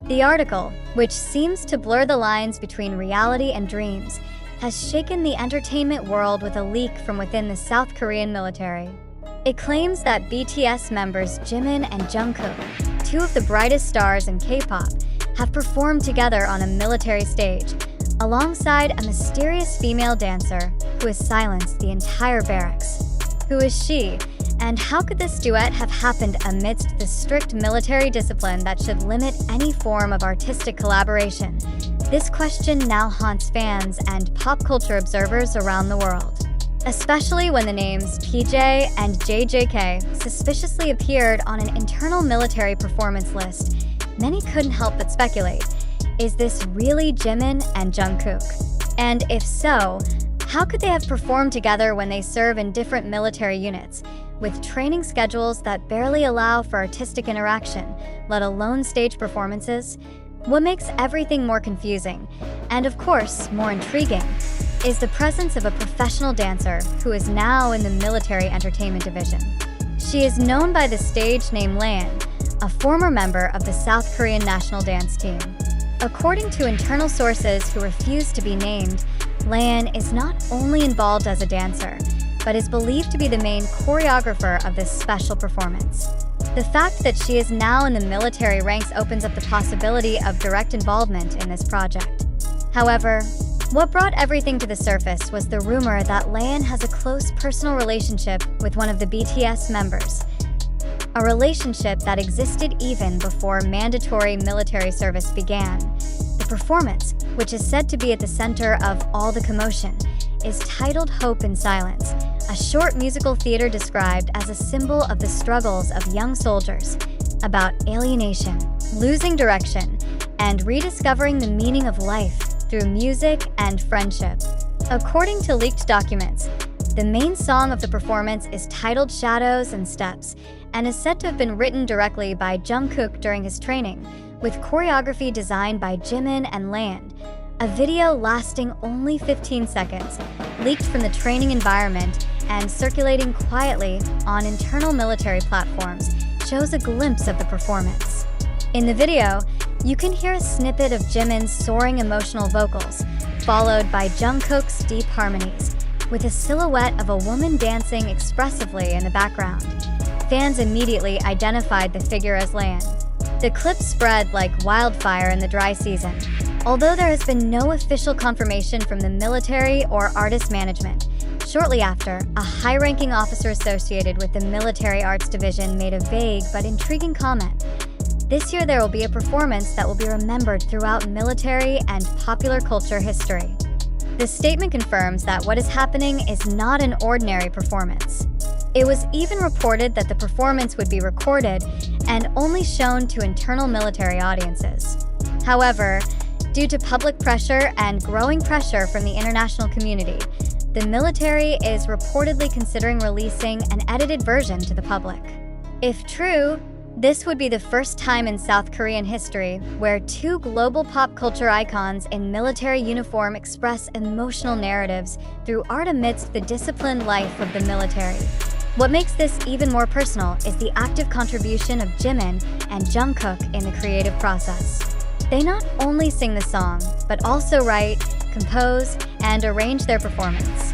The article, which seems to blur the lines between reality and dreams, has shaken the entertainment world with a leak from within the South Korean military. It claims that BTS members Jimin and Jungkook, two of the brightest stars in K-pop, have performed together on a military stage, alongside a mysterious female dancer who has silenced the entire barracks. Who is she? And how could this duet have happened amidst the strict military discipline that should limit any form of artistic collaboration? This question now haunts fans and pop culture observers around the world. Especially when the names PJ and JJK suspiciously appeared on an internal military performance list, many couldn't help but speculate, is this really Jimin and Jungkook? And if so, how could they have performed together when they serve in different military units, with training schedules that barely allow for artistic interaction, let alone stage performances? What makes everything more confusing, and of course more intriguing, is the presence of a professional dancer who is now in the military entertainment division. She is known by the stage name Lan, a former member of the South Korean national dance team. According to internal sources who refuse to be named, Lan is not only involved as a dancer, but is believed to be the main choreographer of this special performance. The fact that she is now in the military ranks opens up the possibility of direct involvement in this project. However, what brought everything to the surface was the rumor that Lan has a close personal relationship with one of the BTS members, a relationship that existed even before mandatory military service began. The performance, which is said to be at the center of all the commotion, is titled Hope in Silence, a short musical theater described as a symbol of the struggles of young soldiers, about alienation, losing direction, and rediscovering the meaning of life through music and friendship. According to leaked documents, the main song of the performance is titled Shadows and Steps, and is said to have been written directly by Jungkook during his training, with choreography designed by Jimin and Lan. A video lasting only 15 seconds, leaked from the training environment and circulating quietly on internal military platforms, shows a glimpse of the performance. In the video, you can hear a snippet of Jimin's soaring emotional vocals, followed by Jungkook's deep harmonies, with a silhouette of a woman dancing expressively in the background. Fans immediately identified the figure as Lan. The clip spread like wildfire in the dry season, although there has been no official confirmation from the military or artist management. Shortly after, a high-ranking officer associated with the Military Arts Division made a vague but intriguing comment. This year there will be a performance that will be remembered throughout military and popular culture history. The statement confirms that what is happening is not an ordinary performance. It was even reported that the performance would be recorded and only shown to internal military audiences. However, due to public pressure and growing pressure from the international community, the military is reportedly considering releasing an edited version to the public. If true, this would be the first time in South Korean history where two global pop culture icons in military uniform express emotional narratives through art amidst the disciplined life of the military. What makes this even more personal is the active contribution of Jimin and Jungkook in the creative process. They not only sing the song, but also write, compose, and arrange their performance.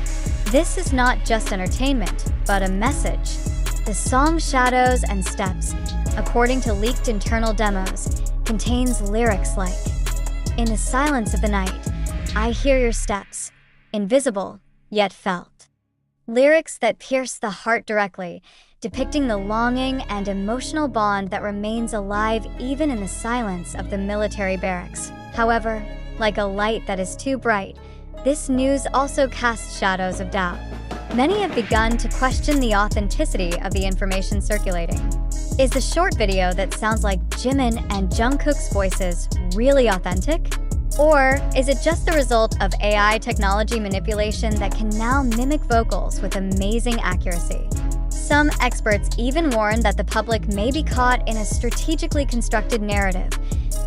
This is not just entertainment, but a message. The song Shadows and Steps, according to leaked internal demos, contains lyrics like, "In the silence of the night, I hear your steps, invisible, yet felt." Lyrics that pierce the heart directly, depicting the longing and emotional bond that remains alive even in the silence of the military barracks. However, like a light that is too bright, this news also casts shadows of doubt. Many have begun to question the authenticity of the information circulating. Is the short video that sounds like Jimin and Jungkook's voices really authentic? Or is it just the result of AI technology manipulation that can now mimic vocals with amazing accuracy? Some experts even warn that the public may be caught in a strategically constructed narrative,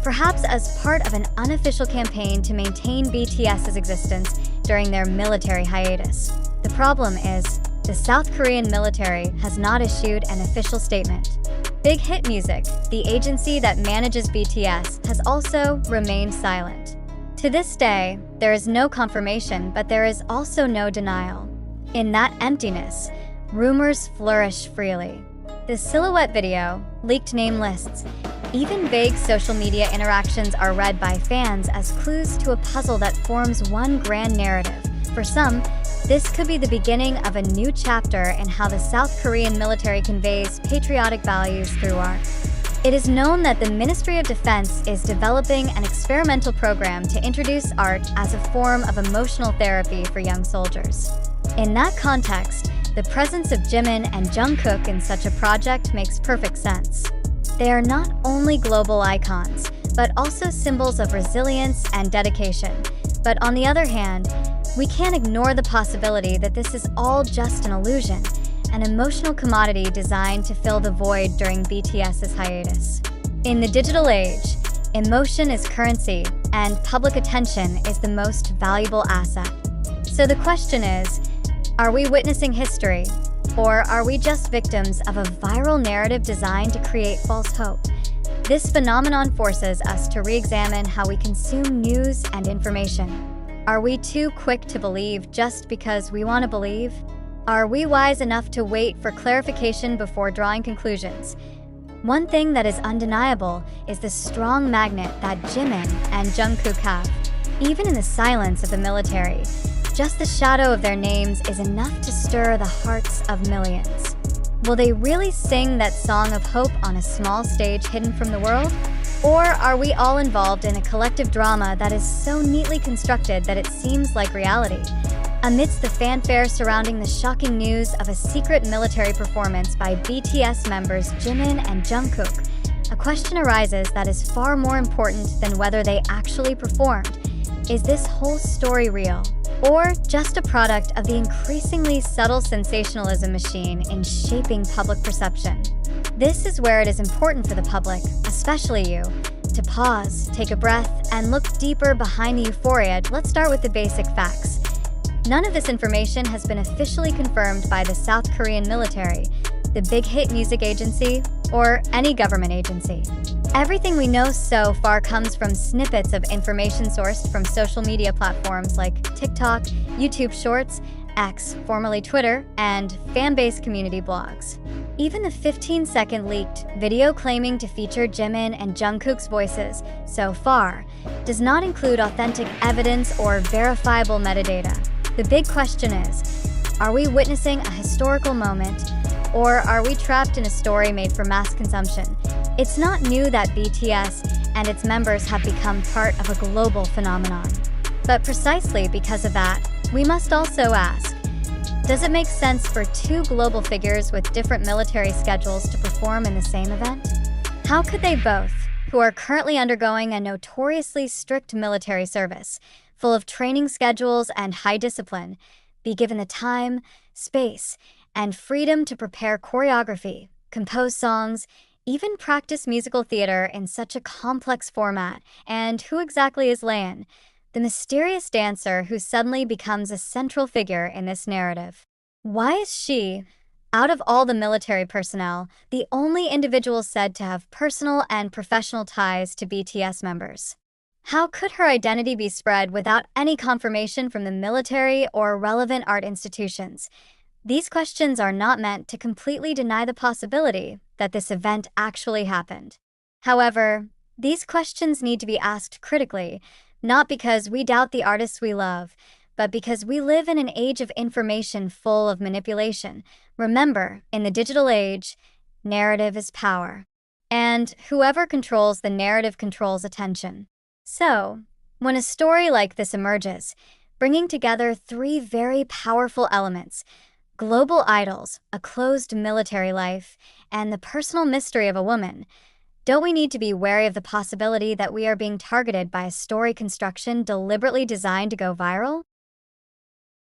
perhaps as part of an unofficial campaign to maintain BTS's existence during their military hiatus. The problem is, the South Korean military has not issued an official statement. Big Hit Music, the agency that manages BTS, has also remained silent. To this day, there is no confirmation, but there is also no denial. In that emptiness, rumors flourish freely. The silhouette video, leaked name lists, even vague social media interactions are read by fans as clues to a puzzle that forms one grand narrative. For some, this could be the beginning of a new chapter in how the South Korean military conveys patriotic values through art. It is known that the Ministry of Defense is developing an experimental program to introduce art as a form of emotional therapy for young soldiers. In that context, the presence of Jimin and Jungkook in such a project makes perfect sense. They are not only global icons, but also symbols of resilience and dedication. But on the other hand, we can't ignore the possibility that this is all just an illusion, an emotional commodity designed to fill the void during BTS's hiatus. In the digital age, emotion is currency, and public attention is the most valuable asset. So the question is, are we witnessing history, or are we just victims of a viral narrative designed to create false hope? This phenomenon forces us to re-examine how we consume news and information. Are we too quick to believe just because we want to believe? Are we wise enough to wait for clarification before drawing conclusions? One thing that is undeniable is the strong magnet that Jimin and Jungkook have. Even in the silence of the military, just the shadow of their names is enough to stir the hearts of millions. Will they really sing that song of hope on a small stage hidden from the world? Or are we all involved in a collective drama that is so neatly constructed that it seems like reality? Amidst the fanfare surrounding the shocking news of a secret military performance by BTS members Jimin and Jungkook, a question arises that is far more important than whether they actually performed. Is this whole story real? Or just a product of the increasingly subtle sensationalism machine in shaping public perception? This is where it is important for the public, especially you, to pause, take a breath, and look deeper behind the euphoria. Let's start with the basic facts. None of this information has been officially confirmed by the South Korean military, the Big Hit Music Agency, or any government agency. Everything we know so far comes from snippets of information sourced from social media platforms like TikTok, YouTube Shorts, X, formerly Twitter, and fan-based community blogs. Even the 15-second leaked video claiming to feature Jimin and Jungkook's voices so far does not include authentic evidence or verifiable metadata. The big question is, are we witnessing a historical moment, or are we trapped in a story made for mass consumption? It's not new that BTS and its members have become part of a global phenomenon. But precisely because of that, we must also ask, does it make sense for two global figures with different military schedules to perform in the same event? How could they both, who are currently undergoing a notoriously strict military service, full of training schedules and high discipline, be given the time, space, and freedom to prepare choreography, compose songs, even practice musical theater in such a complex format? And who exactly is Layan, the mysterious dancer who suddenly becomes a central figure in this narrative? Why is she, out of all the military personnel, the only individual said to have personal and professional ties to BTS members? How could her identity be spread without any confirmation from the military or relevant art institutions? These questions are not meant to completely deny the possibility that this event actually happened. However, these questions need to be asked critically, not because we doubt the artists we love, but because we live in an age of information full of manipulation. Remember, in the digital age, narrative is power. And whoever controls the narrative controls attention. So, when a story like this emerges, bringing together three very powerful elements, global idols, a closed military life, and the personal mystery of a woman, don't we need to be wary of the possibility that we are being targeted by a story construction deliberately designed to go viral?